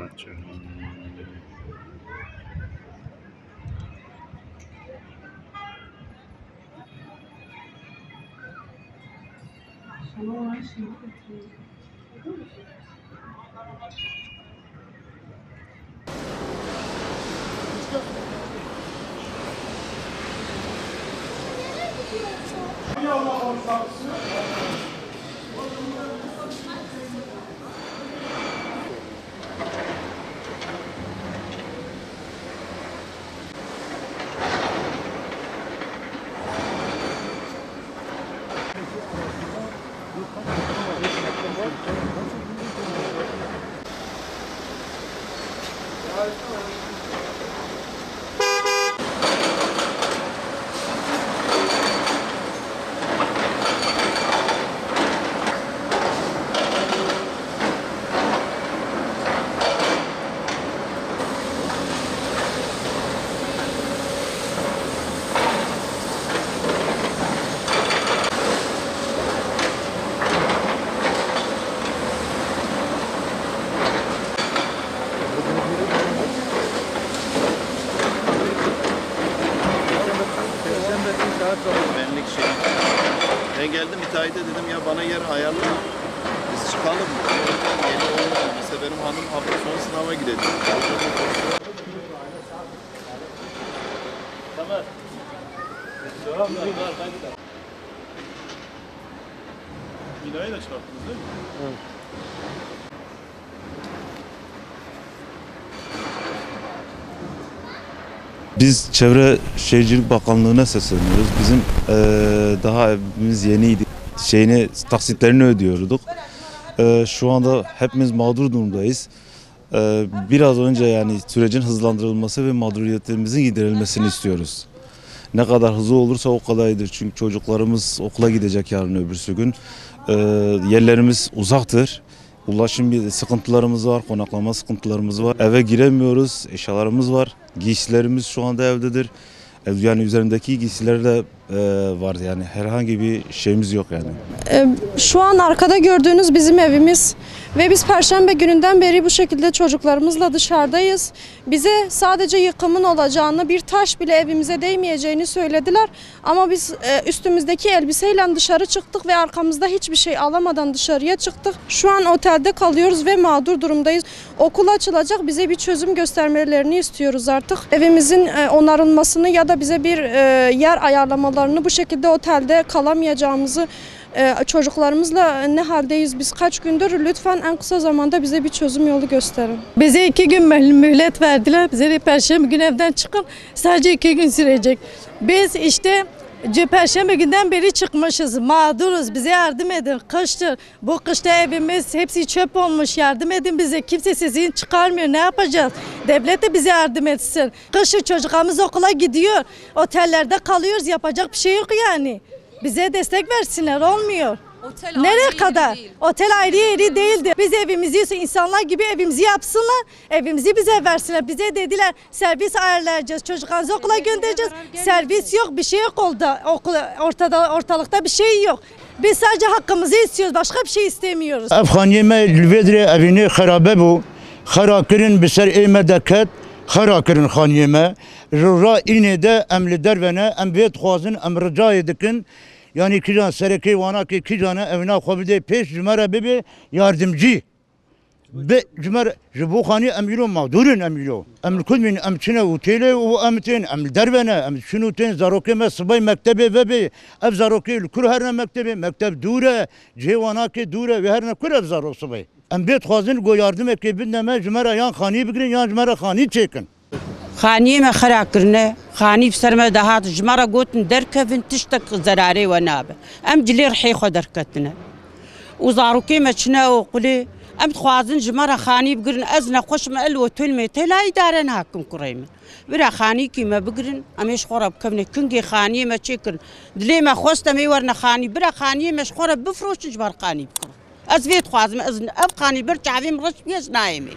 parça. Benlik şey. Ben geldim müteahhite dedim ya bana yer ayarla. Biz çıkalım. Yeni olmadı. Mesela benim hanım hafta sonu sınava gidecek. Tamam. Binayı da çıkarttınız değil mi? Evet. Biz Çevre Şehircilik Bakanlığı'na sesleniyoruz. Bizim daha evimiz yeniydi. Taksitlerini ödüyorduk. Şu anda hepimiz mağdur durumdayız. Biraz önce yani sürecin hızlandırılması ve mağduriyetlerimizin giderilmesini istiyoruz. Ne kadar hızlı olursa o kadar iyidir. Çünkü çocuklarımız okula gidecek yarın öbürsü gün. Yerlerimiz uzaktır. Ulaşım sıkıntılarımız var, konaklama sıkıntılarımız var. Eve giremiyoruz, eşyalarımız var. Giysilerimiz şu anda evdedir. Yani üzerindeki giysiler de var yani herhangi bir şeyimiz yok yani. Şu an arkada gördüğünüz bizim evimiz ve biz Perşembe gününden beri bu şekilde çocuklarımızla dışarıdayız. Bize sadece yıkımın olacağını, bir taş bile evimize değmeyeceğini söylediler. Ama biz üstümüzdeki elbiseyle dışarı çıktık ve arkamızda hiçbir şey alamadan dışarıya çıktık. Şu an otelde kalıyoruz ve mağdur durumdayız. Okul açılacak, bize bir çözüm göstermelerini istiyoruz artık. Evimizin onarılmasını ya da bize bir yer ayarlamalarını, bu şekilde otelde kalamayacağımızı, çocuklarımızla ne haldeyiz biz kaç gündür, lütfen en kısa zamanda bize bir çözüm yolu gösterin. Bize 2 gün mühlet verdiler. Bize de Perşembe günü evden çıkın. Sadece 2 gün sürecek. Biz işte Perşembe günden beri çıkmışız. Mağduruz. Bize yardım edin. Kıştır. Bu kışta evimiz hepsi çöp olmuş. Yardım edin bize. Kimse sesini çıkarmıyor. Ne yapacağız? Devlet de bize yardım etsin. Kışın çocuklarımız okula gidiyor. Otellerde kalıyoruz. Yapacak bir şey yok yani. Bize destek versinler. Olmuyor. Otel nereye kadar? Otel ayrı yeri değildi. Biz evimizi insanlar gibi evimizi yapsınlar. Evimizi bize versinler. Bize dediler servis ayarlayacağız. Çocuklarınızı okula göndereceğiz. Servis yok, bir şey yok ortalıkta bir şey yok. Biz sadece hakkımızı istiyoruz. Başka bir şey istemiyoruz. Evhaniyeme lvedre evini harabe bu. Harakirin biser eymedeket. Harakirin haniyeme. Rura inede emli dervene emviyet xwazin emrica edikin. Yani kijan sereki vanaki kijana evina xwebide peş cümere bibi yardımcı. Be cümere bu hani emilo mağdurun emilo. Eml kulmin emçine utele u emtin eml dervene em şunu ten zarokeme sıbay mektebi ve be ev zaroki kur her mektebi mektep dure cevanaki dure ve her kur ev zarok sıbay. Em bet xwazin go yardım ekibin deme cümere yan khani bigrin yan cümere khani çekin. خانیه ما خراب کرده، خانی بسر ما دهات جمرة قوتن دركفن تشتك زراري ونابه، أم جلير حي خدر كتنا، وزاروكي ما شنا وقولي أم تخوازن جمرة خاني بقرن أزنا خوش ما ألو تلمي تلا يدارن هاكم كريمة، برا خاني كي ما بقرن أميش خراب كفني كنجي خانية ما تشكر، دلي ما خوست ما يورنا خاني برا خانية مش خراب بفروش جبر خاني بكرة، أزفيت خوازن أزن أب خاني برجع عظيم رش بيز نايمي.